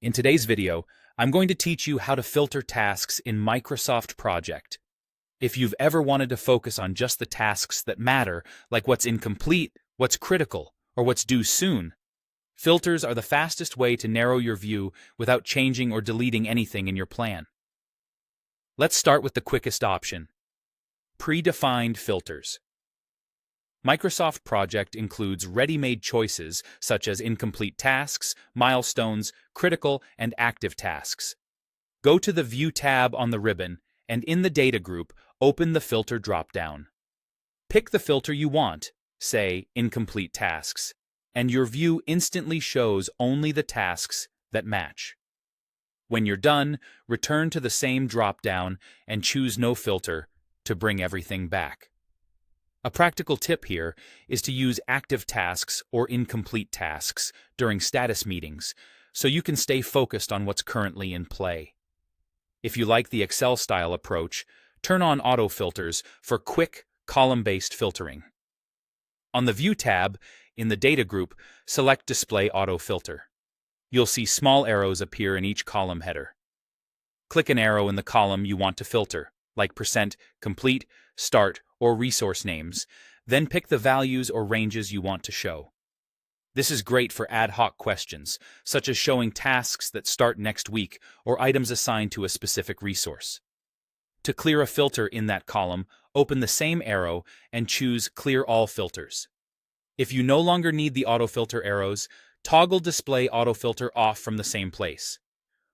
In today's video, I'm going to teach you how to filter tasks in Microsoft Project. If you've ever wanted to focus on just the tasks that matter, like what's incomplete, what's critical, or what's due soon, filters are the fastest way to narrow your view without changing or deleting anything in your plan. Let's start with the quickest option: predefined filters. Microsoft Project includes ready-made choices such as incomplete tasks, milestones, critical, and active tasks. Go to the View tab on the ribbon, and in the Data group, open the Filter drop-down. Pick the filter you want, say Incomplete Tasks, and your view instantly shows only the tasks that match. When you're done, return to the same drop-down and choose No Filter to bring everything back. A practical tip here is to use active tasks or incomplete tasks during status meetings so you can stay focused on what's currently in play. If you like the Excel-style approach, turn on auto filters for quick, column-based filtering. On the View tab, in the Data group, select Display Auto Filter. You'll see small arrows appear in each column header. Click an arrow in the column you want to filter, like %, complete, start, or resource names, then pick the values or ranges you want to show. This is great for ad hoc questions, such as showing tasks that start next week or items assigned to a specific resource. To clear a filter in that column, open the same arrow and choose Clear All Filters. If you no longer need the autofilter arrows, toggle Display Autofilter off from the same place.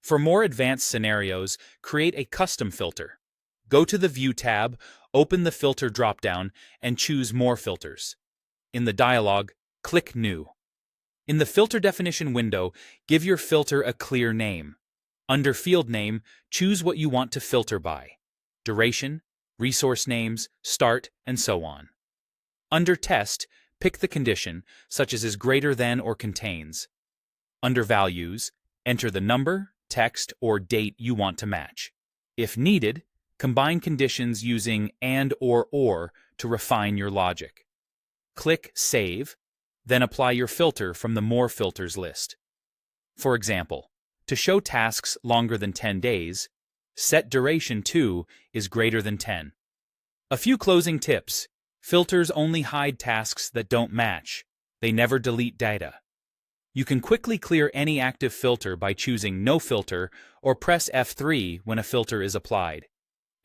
For more advanced scenarios, create a custom filter. Go to the View tab, open the Filter dropdown, and choose More Filters. In the dialog, click New. In the Filter Definition window, give your filter a clear name. Under Field Name, choose what you want to filter by: duration, resource names, start, and so on. Under Test, pick the condition, such as is greater than or contains. Under Values, enter the number, text, or date you want to match. If needed, combine conditions using AND or to refine your logic. Click Save, then apply your filter from the More Filters list. For example, to show tasks longer than 10 days, set duration to is greater than 10. A few closing tips. Filters only hide tasks that don't match. They never delete data. You can quickly clear any active filter by choosing No Filter or press F3 when a filter is applied.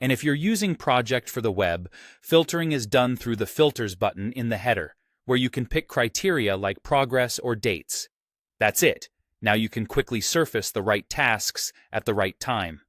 And if you're using Project for the web, filtering is done through the Filters button in the header, where you can pick criteria like progress or dates. That's it. Now you can quickly surface the right tasks at the right time.